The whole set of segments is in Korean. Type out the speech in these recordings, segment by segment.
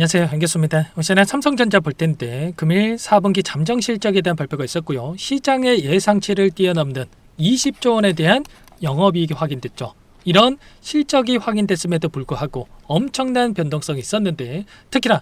안녕하세요, 한교수입니다. 시간에 삼성전자 볼 텐데 금일 4분기 잠정 실적에 대한 발표가 있었고요. 시장의 예상치를 뛰어넘는 20조 원에 대한 영업이익이 확인됐죠. 이런 실적이 확인됐음에도 불구하고 엄청난 변동성이 있었는데, 특히나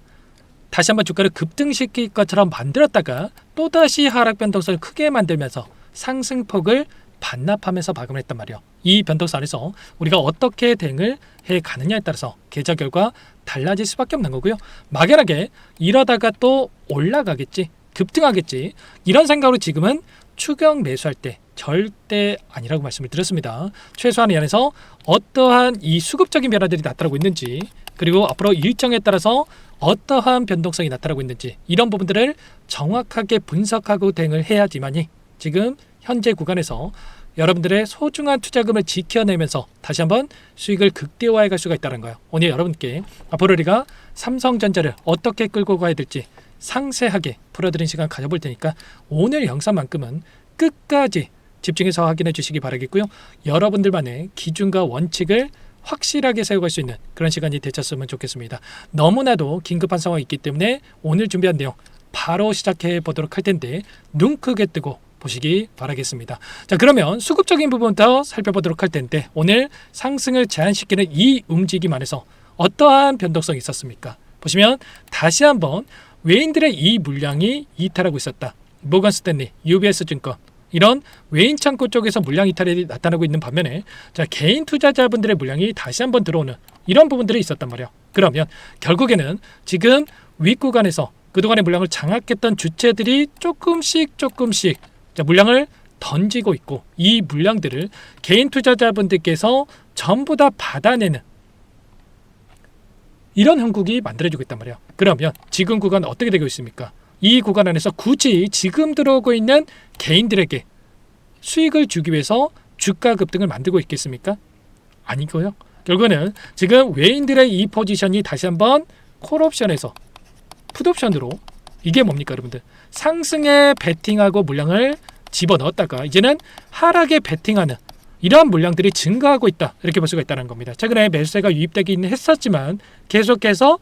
다시 한번 주가를 급등시킬 것처럼 만들었다가 또다시 하락 변동성을 크게 만들면서 상승폭을 반납하면서 마감했단 말이에요. 이 변동성 안에서 우리가 어떻게 대응을 해가느냐에 따라서 계좌 결과 달라질 수밖에 없는 거고요. 막연하게 이러다가 또 올라가겠지, 급등하겠지, 이런 생각으로 지금은 추격 매수할 때 절대 아니라고 말씀을 드렸습니다. 최소한 이 안에서 어떠한 이 수급적인 변화들이 나타나고 있는지, 그리고 앞으로 일정에 따라서 어떠한 변동성이 나타나고 있는지, 이런 부분들을 정확하게 분석하고 대응을 해야지만이 지금 현재 구간에서 여러분들의 소중한 투자금을 지켜내면서 다시 한번 수익을 극대화해 갈 수가 있다는 거예요. 오늘 여러분께 앞으로 우리가 삼성전자를 어떻게 끌고 가야 될지 상세하게 풀어드린 시간 가져볼 테니까 오늘 영상만큼은 끝까지 집중해서 확인해 주시기 바라겠고요. 여러분들만의 기준과 원칙을 확실하게 세워갈 수 있는 그런 시간이 되셨으면 좋겠습니다. 너무나도 긴급한 상황이 있기 때문에 오늘 준비한 내용 바로 시작해 보도록 할 텐데 눈 크게 뜨고 보시기 바라겠습니다. 자, 그러면 수급적인 부분부터 살펴보도록 할 텐데, 오늘 상승을 제한시키는 이 움직임 안에서 어떠한 변동성이 있었습니까? 보시면 다시 한번 외인들의 이 물량이 이탈하고 있었다. 모건 스탠리, UBS 증권, 이런 외인 창고 쪽에서 물량 이탈이 나타나고 있는 반면에, 자, 개인 투자자분들의 물량이 다시 한번 들어오는 이런 부분들이 있었단 말이에요. 그러면 결국에는 지금 윗구간에서 그동안의 물량을 장악했던 주체들이 조금씩 물량을 던지고 있고, 이 물량들을 개인 투자자분들께서 전부 다 받아내는 이런 형국이 만들어지고 있단 말이에요. 그러면 지금 구간 어떻게 되고 있습니까? 이 구간 안에서 굳이 지금 들어오고 있는 개인들에게 수익을 주기 위해서 주가 급등을 만들고 있겠습니까? 아니고요. 결국에는 지금 외인들의 이 포지션이 다시 한번 콜옵션에서 풋옵션으로, 이게 뭡니까 여러분들? 상승에 베팅하고 물량을 집어넣었다가 이제는 하락에 베팅하는 이러한 물량들이 증가하고 있다, 이렇게 볼 수가 있다는 겁니다. 최근에 매수세가 유입되긴 했었지만 계속해서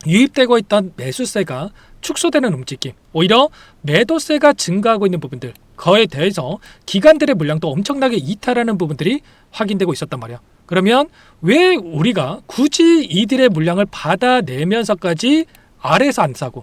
유입되고 있던 매수세가 축소되는 움직임, 오히려 매도세가 증가하고 있는 부분들, 그에 대해서 기관들의 물량도 엄청나게 이탈하는 부분들이 확인되고 있었단 말이야. 그러면 왜 우리가 굳이 이들의 물량을 받아내면서까지 아래에서 안 사고,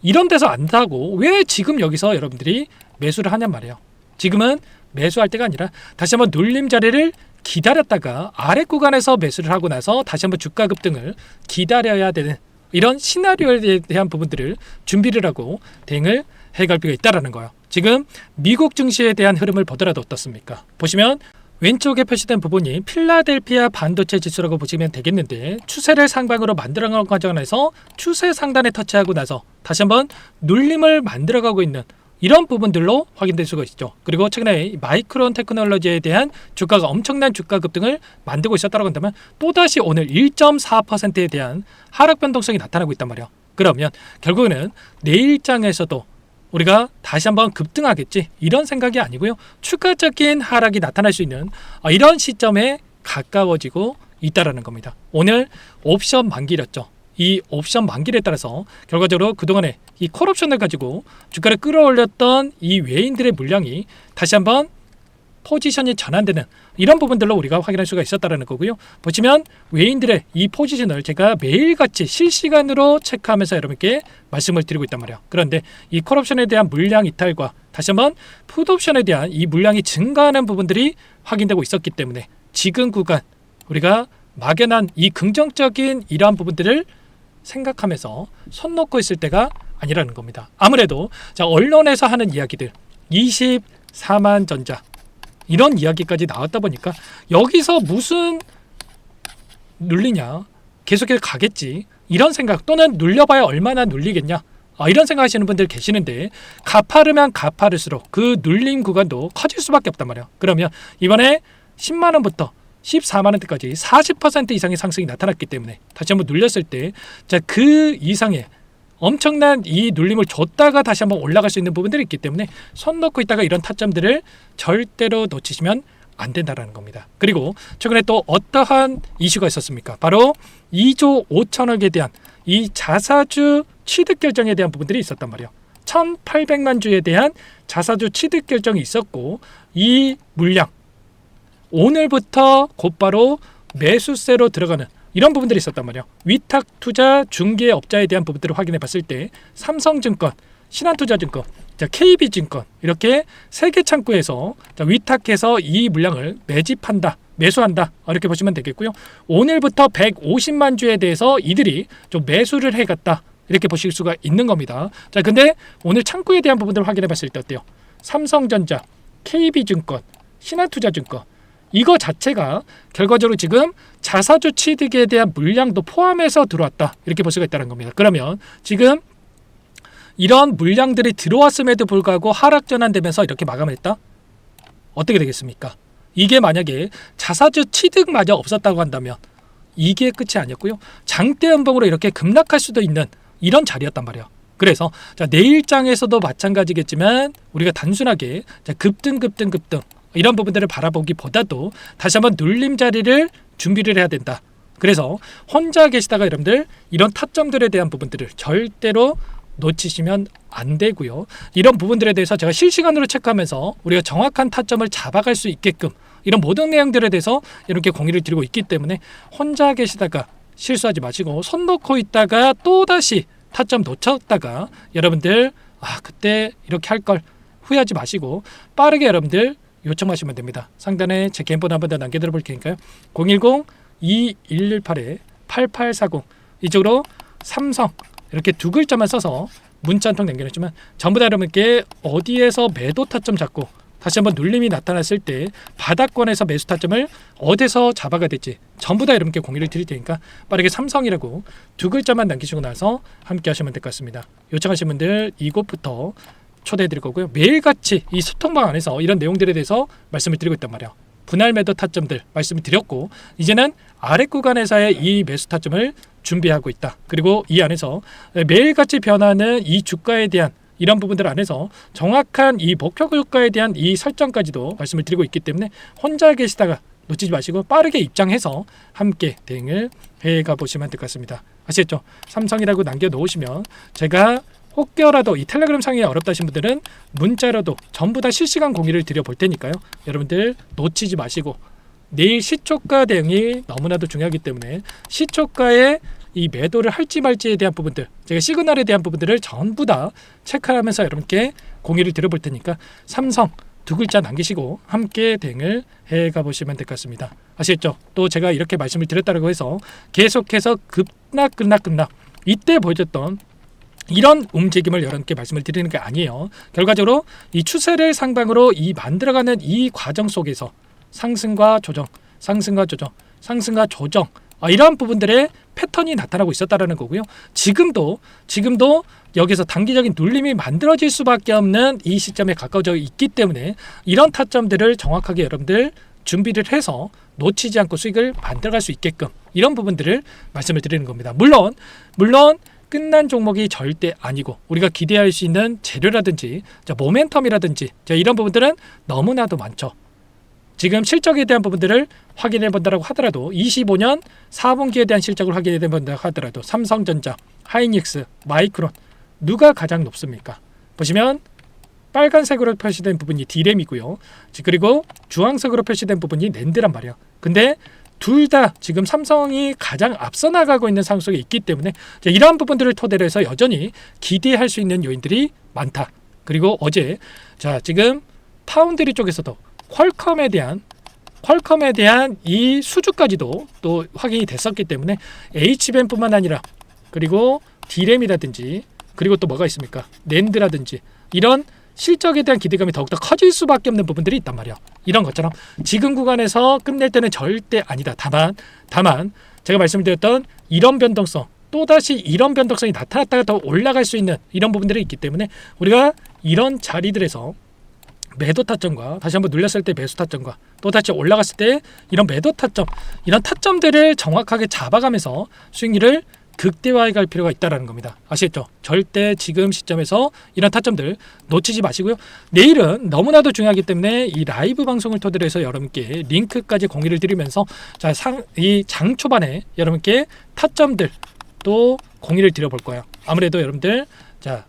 이런 데서 안 사고 왜 지금 여기서 여러분들이 매수를 하냔 말이에요. 지금은 매수할 때가 아니라 다시 한번 눌림 자리를 기다렸다가 아래 구간에서 매수를 하고 나서 다시 한번 주가 급등을 기다려야 되는 이런 시나리오에 대한 부분들을 준비를 하고 대응을 해갈 필요가 있다는 거예요. 지금 미국 증시에 대한 흐름을 보더라도 어떻습니까? 보시면 왼쪽에 표시된 부분이 필라델피아 반도체 지수라고 보시면 되겠는데, 추세를 상방으로 만들어가는 과정에서 추세 상단에 터치하고 나서 다시 한번 눌림을 만들어가고 있는 이런 부분들로 확인될 수가 있죠. 그리고 최근에 마이크론 테크놀로지에 대한 주가가 엄청난 주가 급등을 만들고 있었다고 한다면 또다시 오늘 1.4%에 대한 하락 변동성이 나타나고 있단 말이에요. 그러면 결국에는 내일장에서도 우리가 다시 한번 급등하겠지, 이런 생각이 아니고요. 추가적인 하락이 나타날 수 있는 이런 시점에 가까워지고 있다는 겁니다. 오늘 옵션 만기였죠. 이 옵션 만기에 따라서 결과적으로 그동안에 이 콜옵션을 가지고 주가를 끌어올렸던 이 외인들의 물량이 다시 한번 포지션이 전환되는 이런 부분들로 우리가 확인할 수가 있었다는 거고요. 보시면 외인들의 이 포지션을 제가 매일같이 실시간으로 체크하면서 여러분께 말씀을 드리고 있단 말이에요. 그런데 이 콜옵션에 대한 물량 이탈과 다시 한번 풋옵션에 대한 이 물량이 증가하는 부분들이 확인되고 있었기 때문에 지금 구간 우리가 막연한 이 긍정적인 이러한 부분들을 생각하면서 손 놓고 있을 때가 아니라는 겁니다. 아무래도 자, 언론에서 하는 이야기들 24만 전자 이런 이야기까지 나왔다 보니까 여기서 무슨 눌리냐, 계속해서 가겠지, 이런 생각, 또는 눌려봐야 얼마나 눌리겠냐, 이런 생각하시는 분들 계시는데, 가파르면 가파를수록 그 눌림 구간도 커질 수밖에 없단 말이야. 그러면 이번에 10만원부터 14만원대까지 40% 이상의 상승이 나타났기 때문에 다시 한번 눌렸을 때, 자, 그 이상의 엄청난 이 눌림을 줬다가 다시 한번 올라갈 수 있는 부분들이 있기 때문에 손 놓고 있다가 이런 타점들을 절대로 놓치시면 안 된다는 겁니다. 그리고 최근에 또 어떠한 이슈가 있었습니까? 바로 2조 5천억에 대한 이 자사주 취득 결정에 대한 부분들이 있었단 말이에요. 1,800만 주에 대한 자사주 취득 결정이 있었고 이 물량 오늘부터 곧바로 매수세로 들어가는 이런 부분들이 있었단 말이에요. 위탁 투자 중개업자에 대한 부분들을 확인해 봤을 때 삼성증권, 신한투자증권, KB증권 이렇게 세 개 창구에서 위탁해서 이 물량을 매집한다, 매수한다 이렇게 보시면 되겠고요. 오늘부터 150만 주에 대해서 이들이 좀 매수를 해갔다 이렇게 보실 수가 있는 겁니다. 자, 근데 오늘 창구에 대한 부분들을 확인해 봤을 때 어때요? 삼성전자, KB증권, 신한투자증권 이거 자체가 결과적으로 지금 자사주 취득에 대한 물량도 포함해서 들어왔다 이렇게 볼 수가 있다는 겁니다. 그러면 지금 이런 물량들이 들어왔음에도 불구하고 하락 전환되면서 이렇게 마감을 했다? 어떻게 되겠습니까? 이게 만약에 자사주 취득마저 없었다고 한다면 이게 끝이 아니었고요. 장대 연봉으로 이렇게 급락할 수도 있는 이런 자리였단 말이에요. 그래서 내일장에서도 마찬가지겠지만 우리가 단순하게 급등 이런 부분들을 바라보기보다도 다시 한번 눌림 자리를 준비를 해야 된다. 그래서 혼자 계시다가 여러분들 이런 타점들에 대한 부분들을 절대로 놓치시면 안 되고요. 이런 부분들에 대해서 제가 실시간으로 체크하면서 우리가 정확한 타점을 잡아갈 수 있게끔 이런 모든 내용들에 대해서 이렇게 공유를 드리고 있기 때문에 혼자 계시다가 실수하지 마시고 손 놓고 있다가 또다시 타점 놓쳤다가 여러분들 그때 이렇게 할 걸 후회하지 마시고 빠르게 여러분들 요청하시면 됩니다. 상단에 제 개인 번호 한 번 더 남겨드려 볼 테니까요. 010-2118-8840 이쪽으로 삼성 이렇게 두 글자만 써서 문자 한 통 남겨주시면 전부 다 여러분께 어디에서 매도 타점 잡고 다시 한번 눌림이 나타났을 때 바닥권에서 매수 타점을 어디서 잡아가 될지 전부 다 여러분께 공유를 드릴 테니까 빠르게 삼성이라고 두 글자만 남기시고 나서 함께 하시면 될 것 같습니다. 요청하신 분들 이곳부터 초대해 드릴 거고요. 매일같이 이 소통방 안에서 이런 내용들에 대해서 말씀을 드리고 있단 말이에요. 분할 매도 타점들 말씀을 드렸고 이제는 아래 구간에서의 이 매수 타점을 준비하고 있다. 그리고 이 안에서 매일같이 변하는 이 주가에 대한 이런 부분들 안에서 정확한 이 목표 주가에 대한 이 설정까지도 말씀을 드리고 있기 때문에 혼자 계시다가 놓치지 마시고 빠르게 입장해서 함께 대응을 해가 보시면 될 것 같습니다. 아시겠죠? 삼성이라고 남겨놓으시면 제가 혹여라도 이 텔레그램 상에 어렵다 하신 분들은 문자라도 전부 다 실시간 공유를 드려볼 테니까요. 여러분들 놓치지 마시고 내일 시초가 대응이 너무나도 중요하기 때문에 시초가에 이 매도를 할지 말지에 대한 부분들 제가 시그널에 대한 부분들을 전부 다 체크하면서 여러분께 공유를 드려볼 테니까 삼성 두 글자 남기시고 함께 대응을 해가 보시면 될 것 같습니다. 아시겠죠? 또 제가 이렇게 말씀을 드렸다고 해서 계속해서 급락 이때 보여줬던 이런 움직임을 여러분께 말씀을 드리는 게 아니에요. 결과적으로 이 추세를 상방으로 이 만들어가는 이 과정 속에서 상승과 조정 이러한 부분들의 패턴이 나타나고 있었다라는 거고요. 지금도 여기서 단기적인 눌림이 만들어질 수밖에 없는 이 시점에 가까워져 있기 때문에 이런 타점들을 정확하게 여러분들 준비를 해서 놓치지 않고 수익을 만들어갈 수 있게끔 이런 부분들을 말씀을 드리는 겁니다. 물론 끝난 종목이 절대 아니고 우리가 기대할 수 있는 재료라든지 모멘텀이라든지 이런 부분들은 너무나도 많죠. 지금 실적에 대한 부분들을 확인해 본다고 하더라도 25년 4분기에 대한 실적을 확인해 본다고 하더라도 삼성전자, 하이닉스, 마이크론 누가 가장 높습니까? 보시면 빨간색으로 표시된 부분이 D램이고요. 그리고 주황색으로 표시된 부분이 낸드란 말이에요. 근데 둘 다 지금 삼성이 가장 앞서 나가고 있는 상황 속에 있기 때문에 이러한 부분들을 토대로 해서 여전히 기대할 수 있는 요인들이 많다. 그리고 어제 지금 파운드리 쪽에서도 퀄컴에 대한 이 수주까지도 또 확인이 됐었기 때문에 HBM뿐만 아니라 그리고 D램이라든지 그리고 또 뭐가 있습니까? 낸드라든지 이런 실적에 대한 기대감이 더욱더 커질 수밖에 없는 부분들이 있단 말이야. 이런 것처럼 지금 구간에서 끝낼 때는 절대 아니다. 다만 제가 말씀드렸던 이런 변동성 또다시 이런 변동성이 나타났다가 더 올라갈 수 있는 이런 부분들이 있기 때문에 우리가 이런 자리들에서 매도 타점과 다시 한번 눌렸을 때 매수 타점과 또 다시 올라갔을 때 이런 매도 타점 이런 타점들을 정확하게 잡아가면서 수익률을 극대화해 갈 필요가 있다는 겁니다. 아시겠죠? 절대 지금 시점에서 이런 타점들 놓치지 마시고요. 내일은 너무나도 중요하기 때문에 이 라이브 방송을 토대로 해서 여러분께 링크까지 공유를 드리면서 이 장 초반에 여러분께 타점들 또 공유를 드려볼 거예요. 아무래도 여러분들 자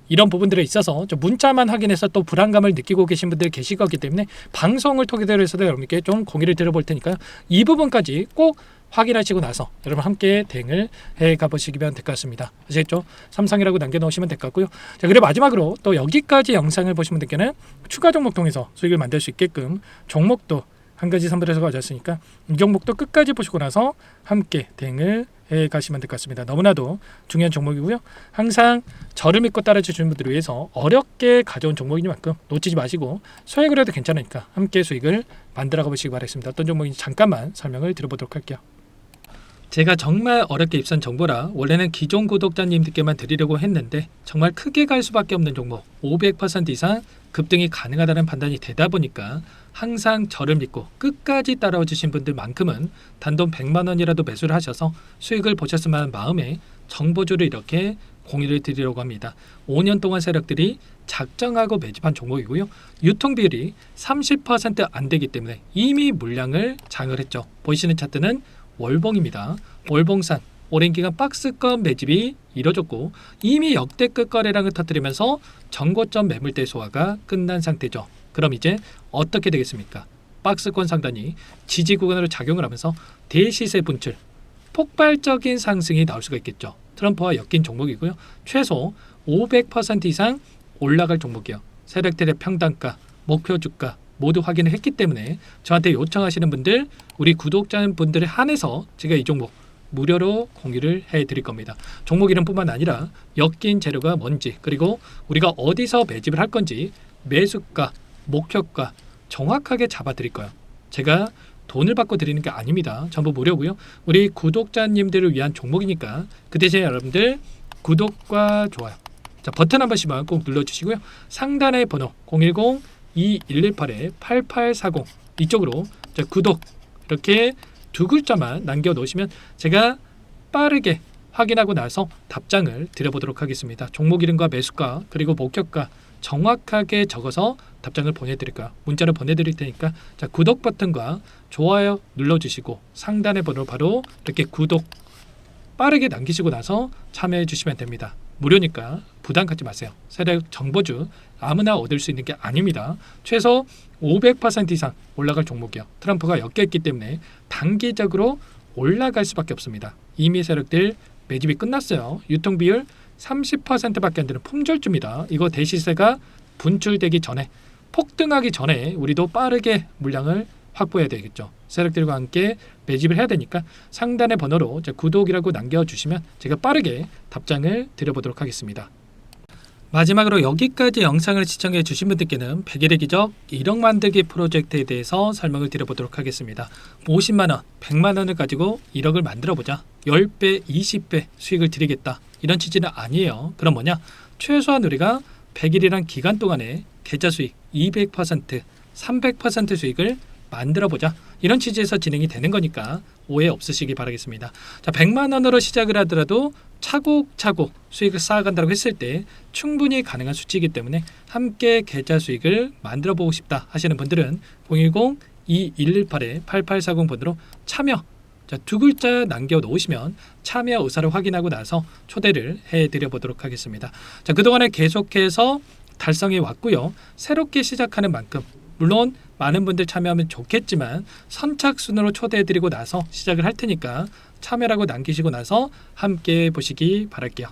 이런 부분들에 있어서 좀 문자만 확인해서 또 불안감을 느끼고 계신 분들 계실 거기 때문에 방송을 통해서도 여러분께 좀 공유를 드려볼 테니까요. 이 부분까지 꼭 확인하시고 나서 여러분 함께 대응을 해 가보시면 될 것 같습니다. 아시겠죠? 삼성이라고 남겨놓으시면 될 것 같고요. 자, 그리고 마지막으로 또 여기까지 영상을 보신 분들께는 추가 종목 통해서 수익을 만들 수 있게끔 종목도 한 가지 선별해서 가져왔으니까 이 종목도 끝까지 보시고 나서 함께 대응을 해 가시면 될 것 같습니다. 너무나도 중요한 종목이고요. 항상 저를 믿고 따라주시는 분들을 위해서 어렵게 가져온 종목이니만큼 놓치지 마시고 소액을 해도 괜찮으니까 함께 수익을 만들어 가보시기 바라겠습니다. 어떤 종목인지 잠깐만 설명을 드려보도록 할게요. 제가 정말 어렵게 입선 정보라 원래는 기존 구독자님들께만 드리려고 했는데 정말 크게 갈 수밖에 없는 종목 500% 이상 급등이 가능하다는 판단이 되다 보니까 항상 저를 믿고 끝까지 따라와 주신 분들만큼은 단돈 100만 원이라도 매수를 하셔서 수익을 보셨으면 하는 마음에 정보주를 이렇게 공유를 드리려고 합니다. 5년 동안 세력들이 작정하고 매집한 종목이고요. 유통 비율이 30% 안 되기 때문에 이미 물량을 장을 했죠. 보이시는 차트는 월봉입니다. 월봉산 오랜 기간 박스권 매집이 이뤄졌고 이미 역대급 거래량을 터뜨리면서 전고점 매물대 소화가 끝난 상태죠. 그럼 이제 어떻게 되겠습니까? 박스권 상단이 지지 구간으로 작용을 하면서 대시세 분출, 폭발적인 상승이 나올 수가 있겠죠. 트럼프와 엮인 종목이고요. 최소 500% 이상 올라갈 종목이요. 세력들의 평단가, 목표 주가 모두 확인을 했기 때문에 저한테 요청하시는 분들, 우리 구독자분들에 한해서 제가 이 종목 무료로 공유를 해드릴 겁니다. 종목 이름뿐만 아니라 엮인 재료가 뭔지, 그리고 우리가 어디서 매집을 할 건지 매수가, 목표가 정확하게 잡아드릴 거예요. 제가 돈을 받고 드리는 게 아닙니다. 전부 무료고요. 우리 구독자님들을 위한 종목이니까 그 대신에 여러분들 구독과 좋아요, 자 버튼 한 번씩만 꼭 눌러주시고요. 상단의 번호 010-2118-8840 이쪽으로 자, 구독 이렇게 두 글자만 남겨놓으시면 제가 빠르게 확인하고 나서 답장을 드려보도록 하겠습니다. 종목 이름과 매수가 그리고 목표가 정확하게 적어서 답장을 보내드릴까요? 문자로 보내드릴 테니까 자, 구독 버튼과 좋아요 눌러주시고 상단의 번호 바로 이렇게 구독 빠르게 남기시고 나서 참여해 주시면 됩니다. 무료니까 부담 갖지 마세요. 세력 정보주 아무나 얻을 수 있는 게 아닙니다. 최소 500% 이상 올라갈 종목이요. 트럼프가 엮였기 때문에 단기적으로 올라갈 수밖에 없습니다. 이미 세력들 매집이 끝났어요. 유통비율 30%밖에 안 되는 품절주입니다. 이거 대시세가 분출되기 전에 폭등하기 전에 우리도 빠르게 물량을 확보해야 되겠죠. 세력들과 함께 매집을 해야 되니까 상단의 번호로 구독이라고 남겨주시면 제가 빠르게 답장을 드려보도록 하겠습니다. 마지막으로 여기까지 영상을 시청해 주신 분들께는 100일의 기적 1억 만들기 프로젝트에 대해서 설명을 드려보도록 하겠습니다. 50만원, 100만원을 가지고 1억을 만들어보자. 10배, 20배 수익을 드리겠다. 이런 취지는 아니에요. 그럼 뭐냐? 최소한 우리가 100일이란 기간 동안에 계좌 수익 200%, 300% 수익을 만들어보자. 이런 취지에서 진행이 되는 거니까 오해 없으시기 바라겠습니다. 자, 100만 원으로 시작을 하더라도 차곡차곡 수익을 쌓아간다고 했을 때 충분히 가능한 수치이기 때문에 함께 계좌 수익을 만들어 보고 싶다 하시는 분들은 010-2118-8840번으로 참여 자, 두 글자 남겨놓으시면 참여 의사를 확인하고 나서 초대를 해드려 보도록 하겠습니다. 자, 그동안에 계속해서 달성해 왔고요. 새롭게 시작하는 만큼 물론 많은 분들 참여하면 좋겠지만 선착순으로 초대해드리고 나서 시작을 할 테니까 참여라고 남기시고 나서 함께 보시기 바랄게요.